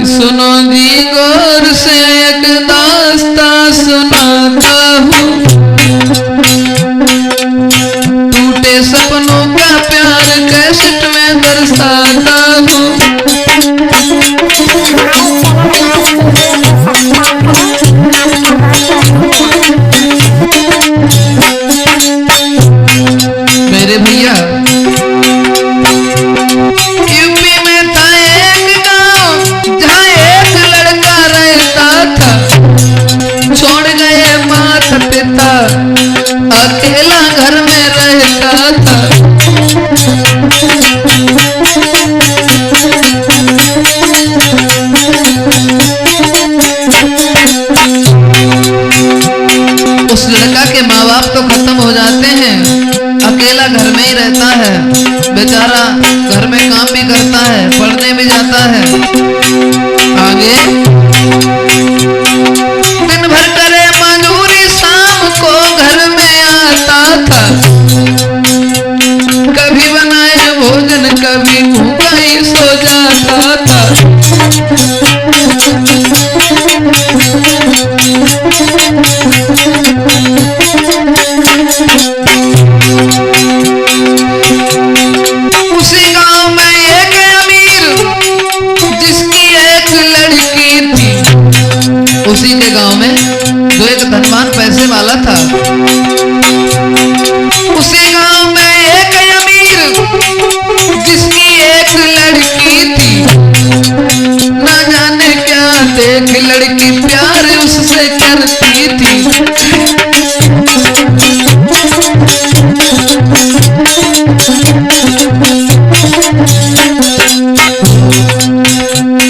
सुनो जी गौर से एक दास्ता सुनाता हूँ, टूटे सपनों का प्यार कैसेट में दर्शाता हूँ। मेरे भैया यूपी में था एक गांव जहां एक लड़का रहता था, छोड़ गए माता पिता अकेला घर में रहता था। उस लड़का के माँ बाप तो खत्म हो जाते हैं, अकेला घर में ही रहता है, बेचारा घर में काम भी करता है, पढ़ने भी जाता है। आगे दिन भर करे मजदूरी, शाम को घर में आता था, कभी बनाए भोजन कभी भूखा ही सो जाता था। उसी गांव में एक अमीर जिसकी एक लड़की थी, उसी के गांव में जो एक धनवान पैसे वाला था, उसी गांव में एक अमीर जिसकी एक लड़की थी, ना जाने क्या देख लड़की प्यार उससे करती थी।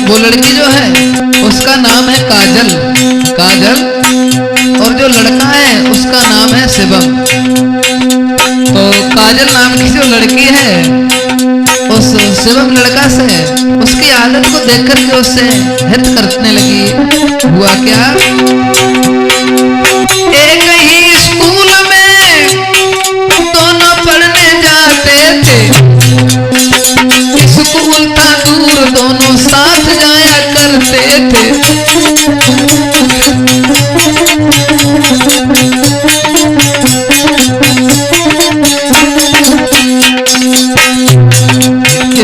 वो लड़की जो है उसका नाम है काजल, काजल, और जो लड़का है उसका नाम है शिवम। तो काजल नाम की जो लड़की है उस शिवम लड़का से उसकी आदत को देख करके उससे हित करने लगी। हुआ क्या, एक ही स्कूल में दोनों पढ़ने जाते थे, स्कूल था दूर दोनों साथ जाया करते थे।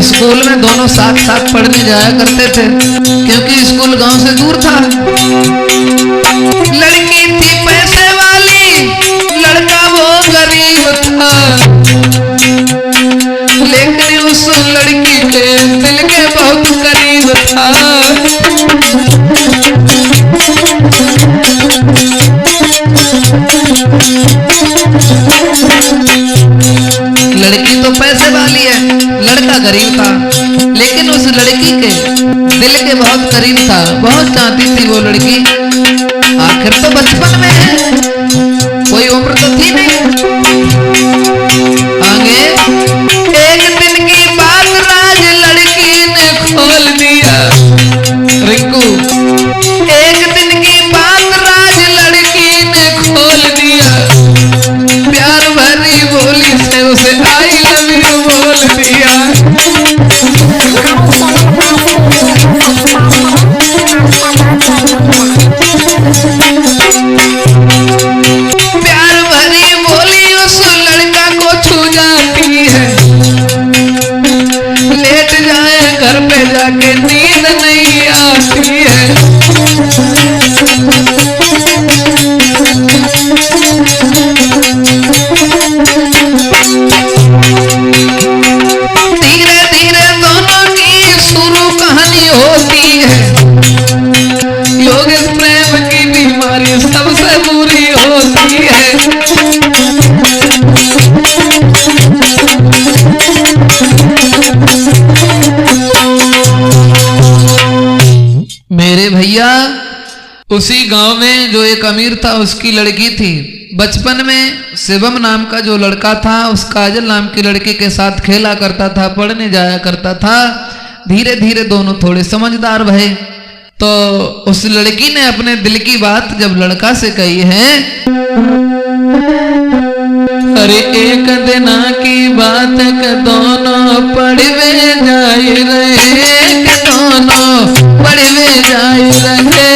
स्कूल में दोनों साथ साथ पढ़ने जाया करते थे, क्योंकि स्कूल गांव से दूर था। लड़की थी पैसे वाली, लड़का वो गरीब था, लेकिन उस लड़की के दिल के बहुत करीब था। लड़की तो पैसे वाली है, लड़का गरीब था, लेकिन उस लड़की के दिल के बहुत करीब था, बहुत चाहती थी वो लड़की। आखिर तो बचपन में है, कोई उम्र तो थी नहीं। आगे एक दिन की बात राज लड़की ने खोल दिया। रिंकू, एक दिन की बात राज लड़की ने खोल दिया, प्यार भरी बोली से उसे आई लव यू बोल दिया। प्यार भरी बोली उस लड़का को छू जाती है, लेट जाए घर पे जाके नींद नहीं आती है। धीरे धीरे दोनों की शुरू कहानी होती है, योगेश प्रेम की बीमारी सबसे बुरी होती है। मेरे भैया उसी गांव में जो एक अमीर था उसकी लड़की थी, बचपन में शिवम नाम का जो लड़का था उस काजल नाम की लड़की के साथ खेला करता था, पढ़ने जाया करता था। धीरे धीरे दोनों थोड़े समझदार भये, तो उस लड़की ने अपने दिल की बात जब लड़का से कही है, अरे एक दिन की बात के दोनों पढ़वे जाए रहे, दोनों पढ़वे जाई रहे,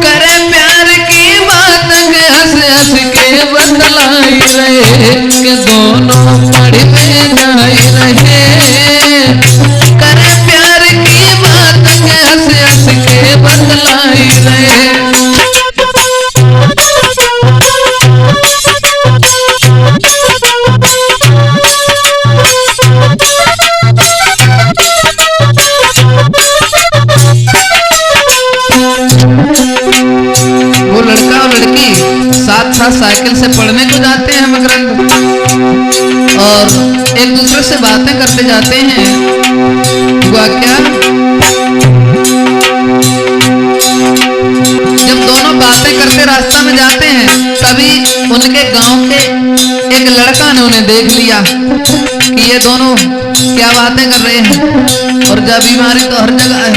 करे प्यार की बात के हंस हंस के बतलाई रहे, के दोनों मड़ी में जाई रहे, करे प्यार की बात के हंस हंस के बतलाई रहे। वो लड़का और लड़की साथ साथ साइकिल से पढ़ने को जाते हैं मकरंद, और एक दूसरे से बातें करते जाते हैं। हुआ क्या, जब दोनों बातें करते रास्ता में जाते हैं, तभी उनके गांव के एक लड़का ने उन्हें देख लिया कि ये दोनों क्या बातें कर रहे हैं। और जब बीमारी तो हर जगह है,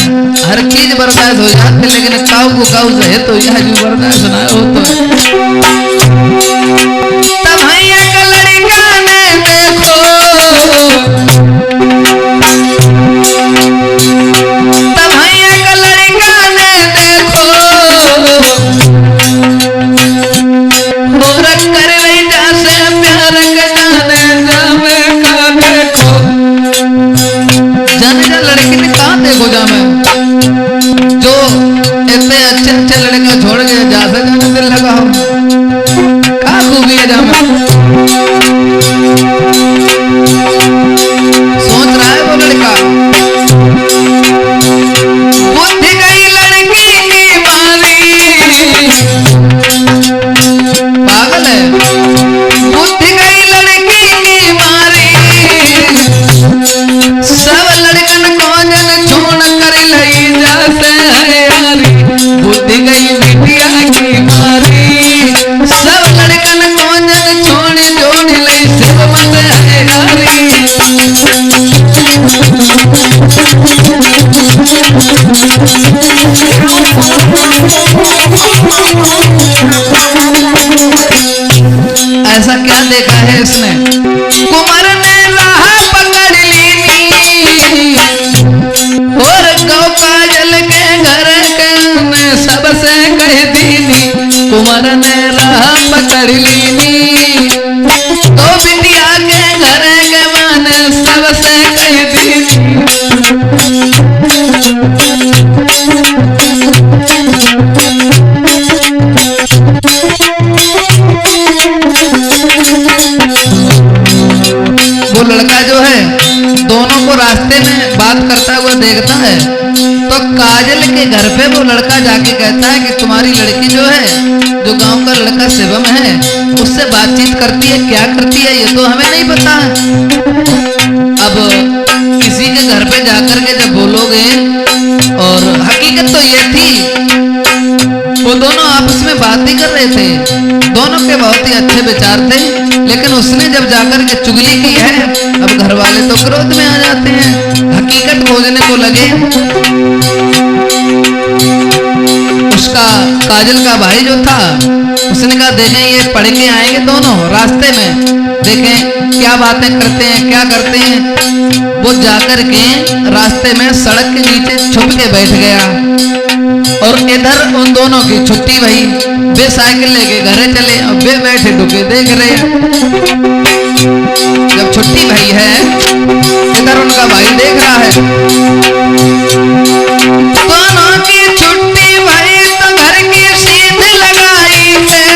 हर चीज बर्दाश्त हो जाती, लेकिन काऊ को काऊ रहे तो यह जो बर्दाश्त ना हो तो तब भैया का लड़का ने देखो, तब भैया का लड़का ने देखो, और कर बेटा से प्यार कटाने जावे का देखो, जाने जा लड़की ने कहा देखो जा मैं, जो इतने अच्छे अच्छे लड़का छोड़ के जा से जाने दिल लगा हो, कहा खूबी है जा मैं। सोच रहा है वो लड़का, बुद्धि गई लड़की की मारी, पागल है, बुद्धि गई लड़की की मारी, सब लड़कन को जन छोड़ कर लई जाते हैं यारी, बुद्धि गई बिटिया की मारी, सब लड़कन को जन छोड़ जोड़ लई सिर मत है यारी। ऐसा क्या देखा है इसने, कुमार ने राह पकड़ ली, और गौ काजल के घर के सबसे कह दीनी, कुमार ने राह पकड़ ली, तो बिटिया के घर के मान सबसे कह दीनी। वो लड़का जो है दोनों को रास्ते में बात करता हुआ देखता है, तो काजल के घर पे वो लड़का जाके कहता है कि तुम्हारी लड़की जो है, जो गांव का लड़का शिवम है, उससे बातचीत करती है, क्या करती है ये तो हमें नहीं पता। अब किसी के घर पे जाकर के जब बोलोगे, और हकीकत तो ये थी वो दोनों आपस में बात ही कर रहे थे, दोनों के बहुत ही अच्छे विचार थे, लेकिन उसने जब जाकर के चुगली की है, अब घर वाले तो क्रोध में आ जाते हैं, हकीकत खोजने को लगे। उसका काजल का भाई जो था, उसने कहा देखें ये पढ़ के आएंगे दोनों, रास्ते में देखें क्या बातें करते हैं, क्या करते हैं। वो जाकर के रास्ते में सड़क के नीचे छुप के बैठ गया, और इधर उन दोनों की छुट्टी भई, वे साइकिल लेके घरे चले, और वे बैठे डुके देख रहे। जब छुट्टी भई है, इधर उनका भाई देख रहा है, दोनों की छुट्टी भई तो घर की सीध लगाई है,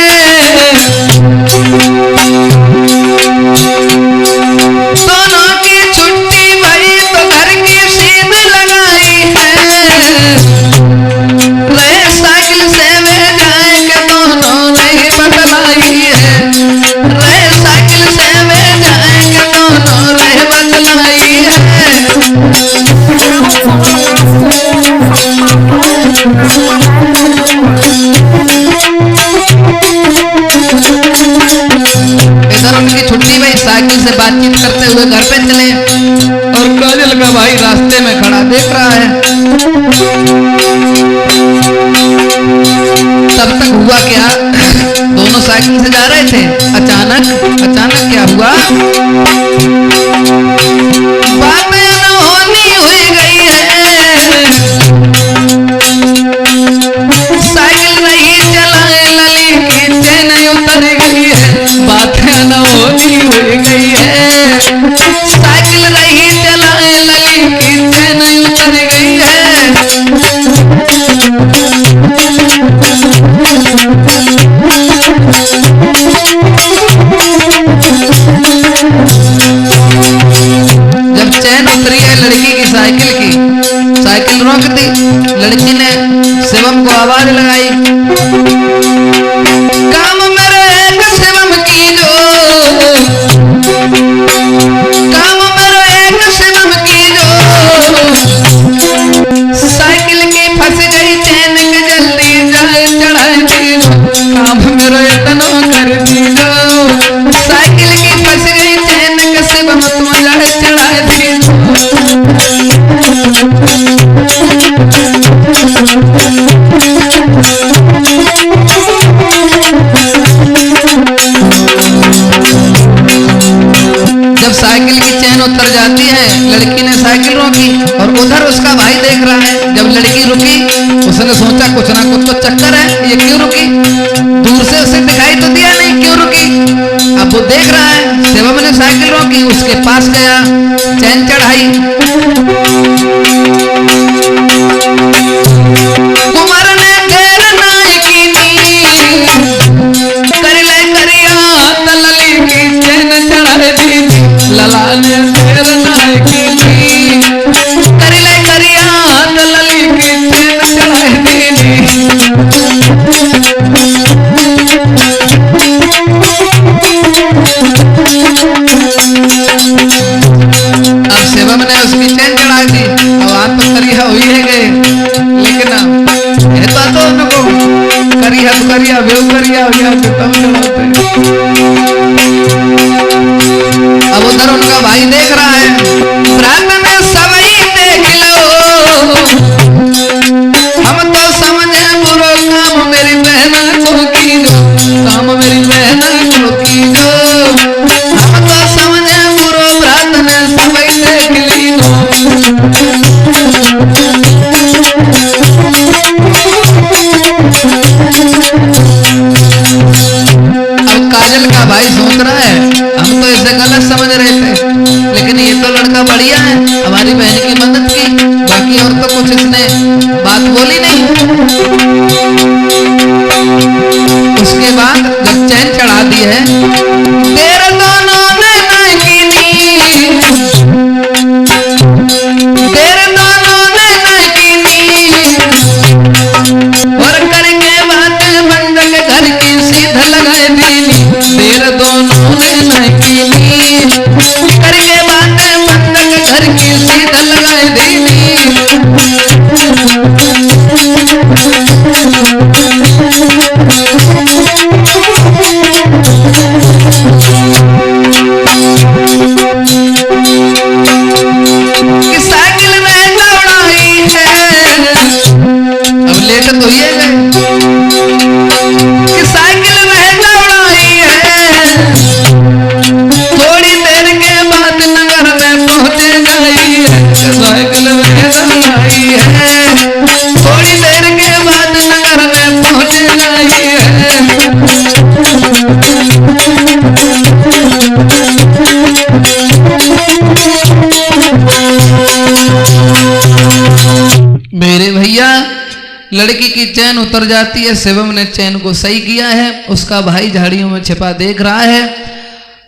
दोनों की छुट्टी भई तो घर की सीध लगाई है, रहे साइकिल से वे जाएंगे दोनों नहीं बदलाई है, रहे साइकिल से वे जाएंगे दोनों नहीं बदलाई है। इधर उनकी छुट्टी में साइकिल से बातचीत करते हुए घर पे चले, और काजल का भाई रास्ते में खड़ा देख रहा है। तब तक हुआ क्या, दोनों साइकिल से जा रहे थे, अचानक क्या हुआ, बात चैन उतरी है लड़की की साइकिल की, साइकिल रोक दी। लड़की ने शिवम को आवाज लगाई, काम मेरे एक शिवम की जो, काम मेरे एक शिवम की जो, साइकिल की फंस गई चैन के जल्दी जाए चढ़ाई दी, काम मेरे इतना कर दी जो, साइकिल की फंस गई चैन के शिवम तुम जाए चढ़ाई दी। जब साइकिल की चैन उतर जाती है, लड़की ने साइकिल रोकी और उधर उसका भाई देख रहा है। जब लड़की रुकी उसने सोचा कुछ ना कुछ तो चक्कर है, ये क्यों रुकी? दूर से उसे दिखाई तो दिया नहीं क्यों रुकी। अब वो देख रहा है शिवम ने साइकिल रोकी, उसके पास गया, चैन चढ़ाई। कुमार ने घेर नाई की नी, कर ले करिया तलली की चैन चढ़ा दी, लला ने घेर नाई की नी, कर ले करिया तलली की चैन चढ़ा दी। अब शिवम ने उसकी चैन चढ़ा दी। अब आप तो करिया हुई है गए, लेकिन कहता तो उनको करिया तो करिया बेव करिया हो गया तब चढ़ाते। अब उधर उनका भाई देख रहा है, रात में सवई देख लो, हम तो समझे बुरो काम मेरी बहना को की दो, काम मेरी बहना को की दो, हम तो समझे बुरो रात में सवई देख ली दो। अब काजल का भाई सोच रहा है हम तो इसे गलत समझ रहे थे, लेकिन ये तो लड़का बढ़िया है, हमारी बहन की मदद की, बाकी और तो कुछ इसने बात बोली नहीं। उसके बाद जब चैन चढ़ा दी है, तेरे दोनों ने नाई की नी, तेरे दोनों ने नाई की नी, और करके बात बंद के घर की सीधा लगाए दी, तेरे दोनों ने नाई की नी, करके बात बंद के घर की सीधा लगाए दी। साइकिल में दौड़ाई है, अब लेट तो ये गए कि साइकिल में दौड़ाई है, थोड़ी देर के बाद नगर में पहुंच गई है, साइकिल में दौड़ाई है, थोड़ी देर के बाद नगर में पहुंच गई है। मेरे भैया लड़की की चैन उतर जाती है, शिवम ने चैन को सही किया है, उसका भाई झाड़ियों में छिपा देख रहा है।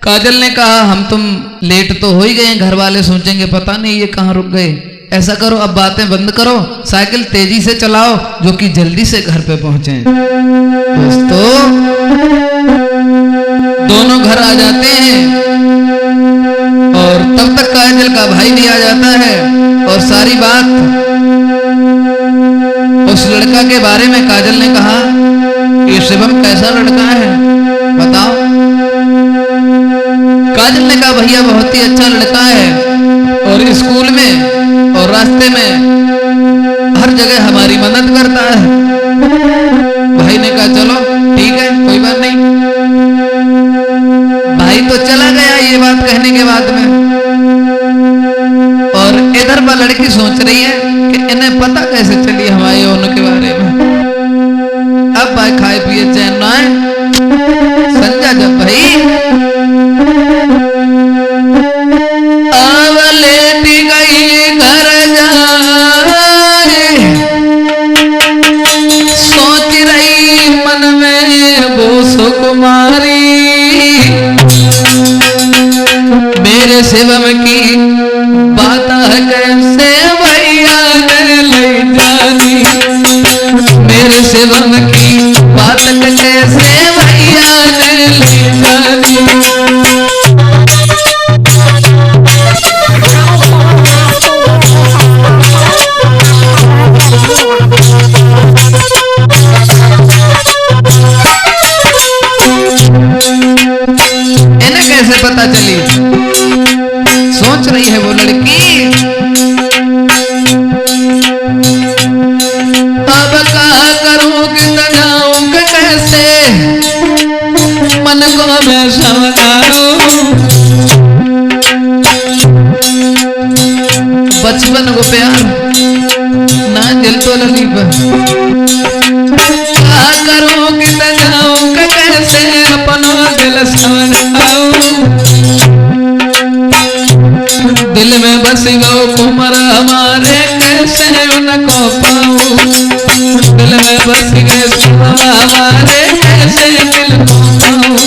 काजल ने कहा हम तुम लेट तो हो ही गए, घर वाले सोचेंगे पता नहीं ये कहाँ रुक गए, ऐसा करो अब बातें बंद करो, साइकिल तेजी से चलाओ जो कि जल्दी से घर पे पहुंचे। दोस्तों दोनों घर आ जाते हैं और तब तक काजल का भाई भी आ जाता है और सारी बात उस लड़का के बारे में काजल ने कहा, ये शिवम कैसा लड़का है बताओ। काजल ने कहा भैया बहुत ही अच्छा लड़का है और स्कूल में और रास्ते में हर जगह हमारी मदद करता है। भाई ने कहा चलो ठीक है कोई बात नहीं। भाई तो चला गया ये बात कहने के बाद में, और इधर पर लड़की सोच रही है कि इन्हें पता कैसे चली हमारे यौन के बारे में। अब भाई खाए पिए चैन ना है, संजा जब भाई अब लेटी गई घर जाए, सोच रही मन में वो सुकुमारी, मेरे शिवम की में समझाओ। बचपन को प्यार ना दिल तो लगी पर क्या करूं कि जाऊं कैसे अपना दिल समझाऊं। दिल में बस गो कुमर हमारे कैसे उनको पाऊं। दिल में बस गए हमारे कैसे दिल को पाऊं।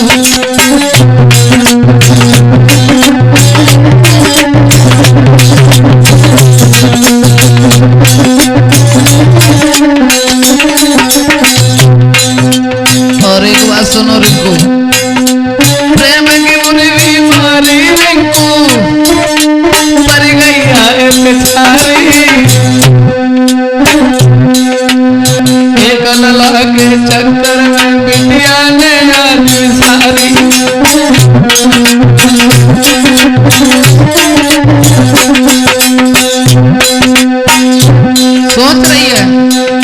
और एक बात सुनो रिंकू, प्रेम की बुरी बीमारी रिंकू मर गई है बेचारी। एक लला के चक्कर में बिटिया ने आज सारी। सोच रही है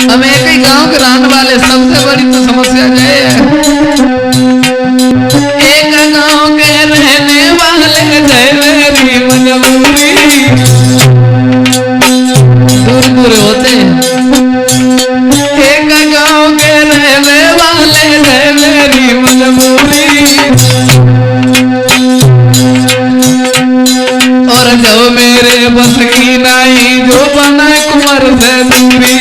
हम एक ही गांव के रहने वाले, सबसे बड़ी तो समस्या ये है एक गांव के रहने वाले जय मेरी मजबूरी। दूर दूर होते एक गांव के रहने वाले जय मेरी मजबूरी। और जो मेरे बस की नाई जो बना कुंवर से दूरी।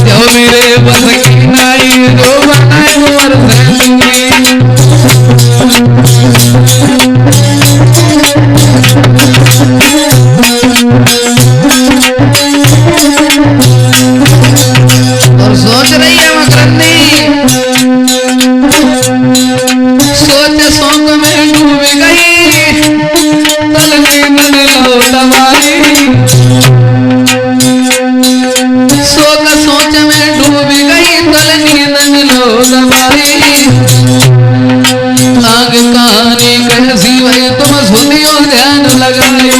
जो मेरे बस की नाई जो बना कुंवर से दूरी। और सोच रही है मकरंदी, सोच सोच में डूब गई तल की मन लो दवाई। सोच सोच में डूब गई तल की मन लो दवाई। आग कहानी कैसी भाई तुम सुनियो ध्यान लगाई।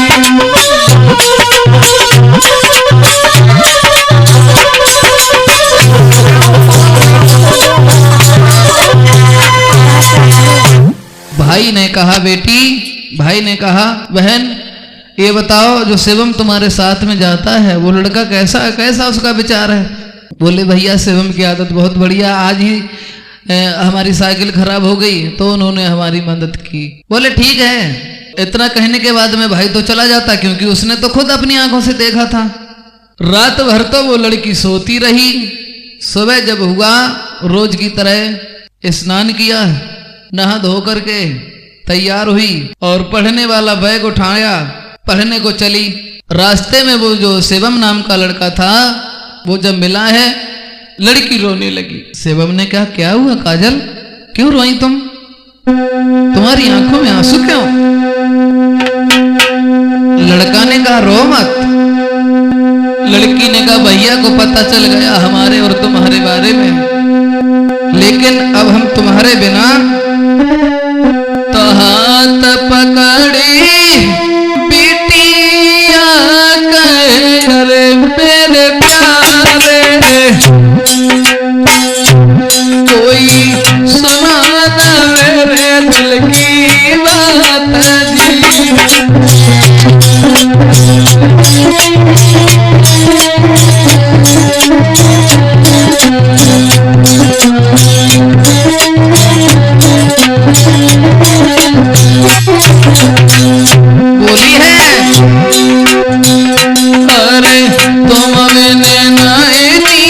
भाई ने कहा बेटी, भाई ने कहा बहन ये बताओ जो शिवम तुम्हारे साथ में जाता है वो लड़का कैसा कैसा उसका विचार है। बोले भैया शिवम की आदत बहुत बढ़िया, आज ही हमारी साइकिल खराब हो गई तो उन्होंने हमारी मदद की। बोले ठीक है। इतना कहने के बाद में भाई तो चला जाता क्योंकि उसने तो खुद अपनी आंखों से देखा था। रात भर तो वो लड़की सोती रही। सुबह जब हुआ रोज की तरह स्नान किया, नहा धो करके तैयार हुई और पढ़ने वाला बैग उठाया, पढ़ने को चली। रास्ते में वो जो शिवम नाम का लड़का था वो जब मिला है, लड़की रोने लगी। शिवम ने कहा क्या हुआ काजल, क्यों रोई तुम, तुम्हारी आंखों में आंसू क्यों। लड़का ने कहा रो मत। लड़की ने कहा भैया को पता चल गया हमारे और तुम्हारे बारे में, लेकिन अब हम तुम्हारे बिना तो हाथ पकड़ी बिटिया कर मेरे प्यारे। कोई सुना ना मेरे दिल की बात जी। बोली है अरे तुम मैंने नाइनी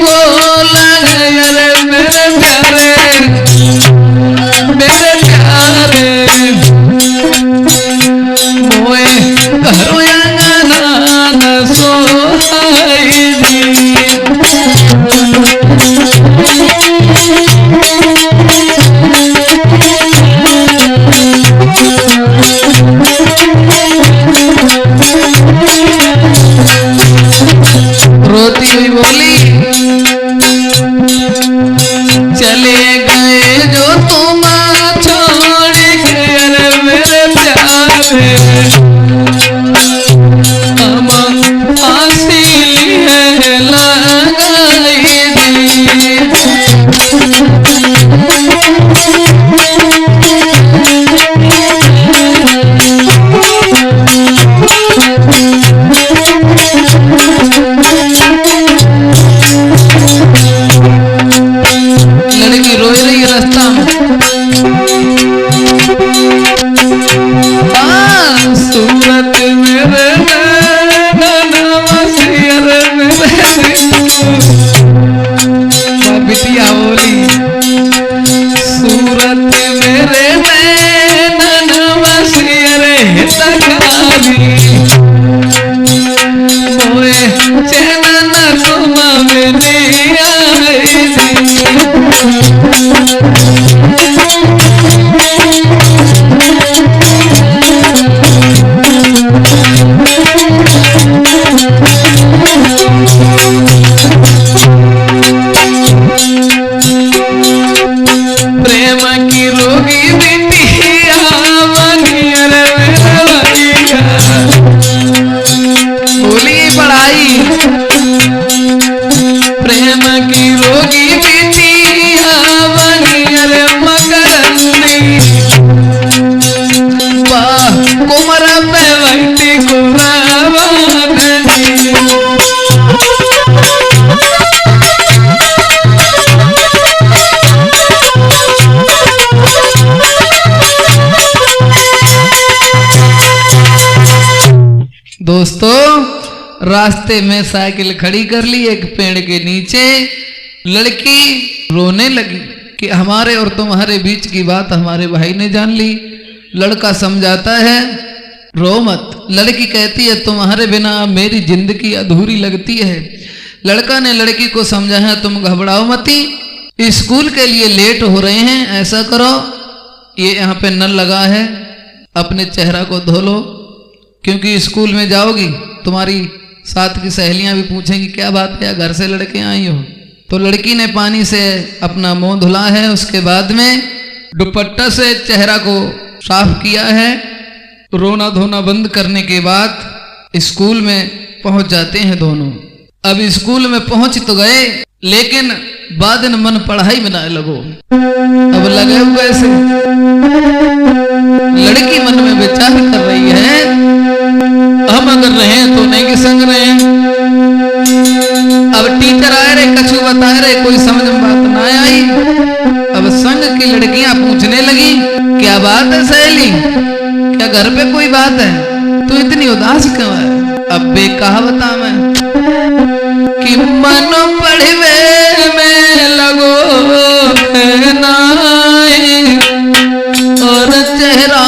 को लगे मेरे प्यारे मेरे प्यारे। मोए करो अंगना सोहाई जी। रोती हुई बोली चले गए जो तुम छोड़ के मेरे प्यारे। दोस्तों, रास्ते में साइकिल खड़ी कर ली एक पेड़ के नीचे। लड़की रोने लगी कि हमारे और तुम्हारे बीच की बात हमारे भाई ने जान ली। लड़का समझाता है रो मत। लड़की कहती है तुम्हारे बिना मेरी जिंदगी अधूरी लगती है। लड़का ने लड़की को समझाया तुम घबराओ मती, स्कूल के लिए लेट हो रहे हैं, ऐसा करो ये यहाँ पे नल लगा है, अपने चेहरा को धो लो, क्योंकि स्कूल में जाओगी तुम्हारी साथ की सहेलियां भी पूछेंगी क्या बात है, घर से लड़के आई हो। तो लड़की ने पानी से अपना मुंह धुला है, उसके बाद में दुपट्टा से चेहरा को साफ किया है। रोना धोना बंद करने के बाद स्कूल में पहुंच जाते हैं दोनों। अब स्कूल में पहुंच तो गए, लेकिन बाद में मन पढ़ाई में ना लगो। अब लगे हुए ऐसे लड़की मन में विचार कर रही है हम अगर रहे तो नहीं के संग रहे। अब टीचर आए रहे, कछु बताए रहे, कोई समझ में बात ना आई। अब संग की लड़कियां पूछने लगी क्या बात है सहेली, क्या घर पे कोई बात है, तू इतनी उदास क्यों है। अब बेकहा बता मैं कि मनो पढ़वे में लगो नाई और चेहरा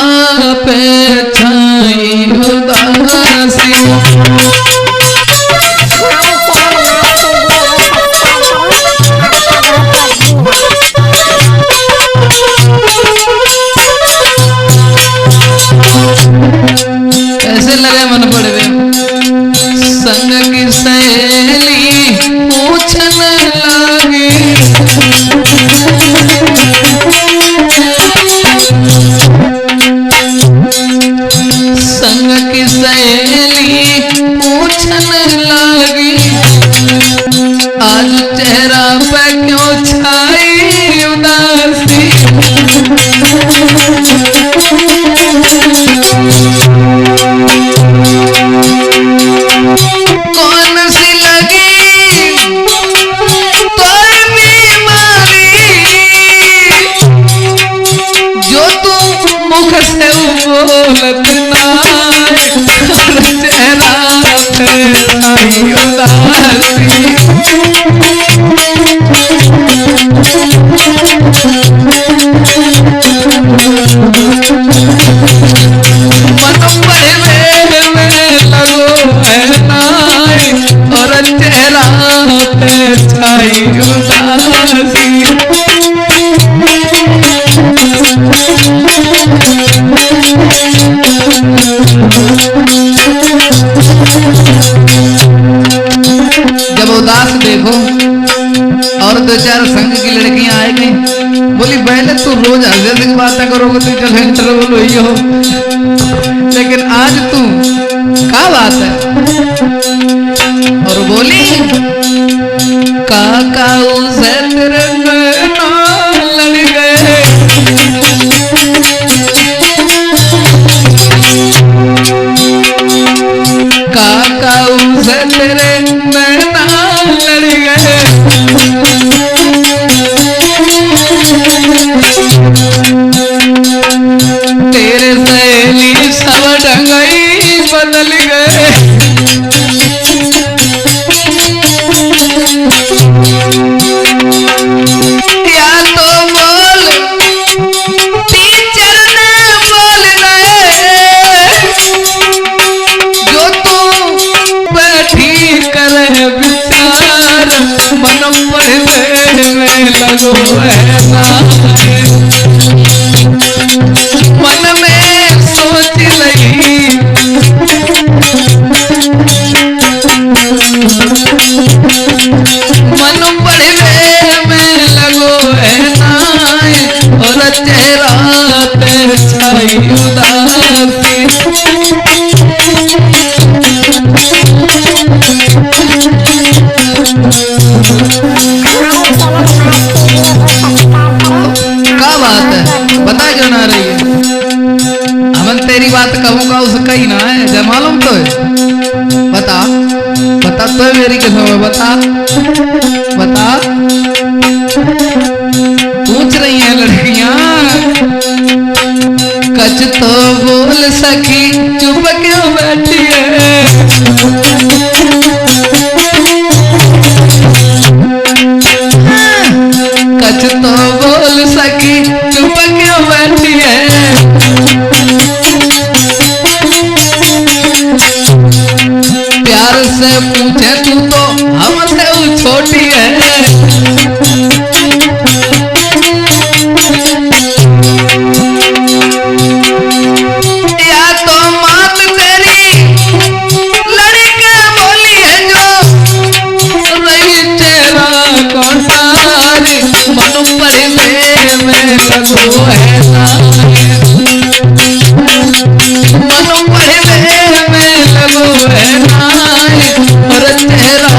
पे छाई उदासी। कैसे लगे मन पड़वे। संग की सहेली पूछने लगी संग की सहेली पूछने लगी आज चेहरा पे क्यों छाई उदासी। कौन सी लगी तो बीमारी जो तू मुख से बोलत ना चेहरा पे छाई उदासी। जब उदास देखो और दो चार संग की लड़कियां आएगी, बोली पहले तू रोज हंसे की बातें करोगे तो चल इंटरवल हुई हो, लेकिन आज तू क्या बात है। और बोली काका उसे तेरे लड़ गए काका उसे तेरे नैना लड़ गए तेरे सहेली सब ढंगई बदल गए। या तो बोल टीचर ने बोल रहे जो तू बैठी करे विचार मन पढ़ने में लगो ऐसा मन में सोच लगी मन पढ़ने में लगो ऐसा और चेहरा पे छाई उदासी। तो है? बता बता तो है मेरी कसम है, बता बता। पूछ रही हैं लड़कियां, कच तो बोल सखी चुप क्यों बैठी है? कच तो बोल सखी चुप क्यों बैठी है? प्यार से पूछे तू तो हमसे छोटी है। या तो मात तेरी लड़के बोली है जो रही तेरा कौन सारी मन पड़े में लगो है मन पड़े में लगो है और तेरा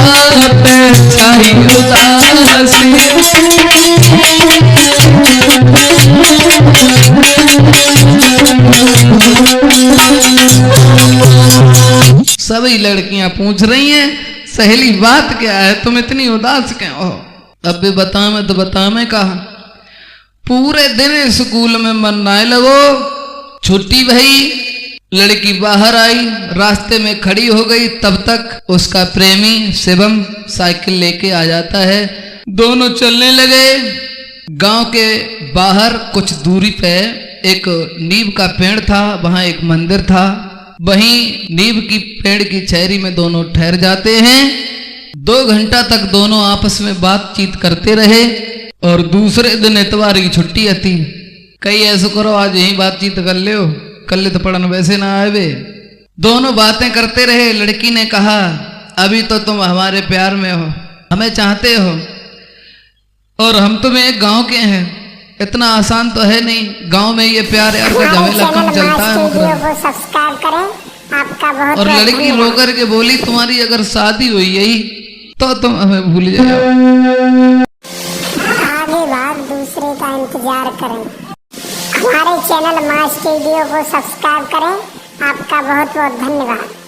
छाई उदासी। सभी लड़कियां पूछ रही हैं, सहेली बात क्या है, तुम इतनी उदास क्यों हो? अब भी बता मैं तो बता मैं कहा। पूरे दिन स्कूल में मनाने लगो, छुट्टी भई, लड़की बाहर आई, रास्ते में खड़ी हो गई, तब तक उसका प्रेमी शिवम साइकिल लेके आ जाता है। दोनों चलने लगे। गांव के बाहर कुछ दूरी पे एक नीम का पेड़ था, वहां एक मंदिर था। वहीं नीम की पेड़ की छायरी में दोनों ठहर जाते हैं। 2 घंटा तक दोनों आपस में बातचीत करते रहे और दूसरे दिन इतवार की छुट्टी आती। कई ऐसा करो आज यही बातचीत कर ले, कल तो पढ़न वैसे ना आवे। दोनों बातें करते रहे। लड़की ने कहा, अभी तो तुम हमारे प्यार में हो, हमें चाहते हो और हम तुम्हें एक गांव के हैं, इतना आसान तो है नहीं। गांव में ये प्यार यार का झमेला कम चलता है। सब्सक्राइब करें, आपका बहुत और लड़की रो कर के बोली, तुम्हारी अगर शादी हुई यही तो तुम हमें भूल जाओ। आगे बार दूसरे का इंतजार करें। हमारे चैनल मास वीडियो को सब्सक्राइब करें। आपका बहुत बहुत धन्यवाद।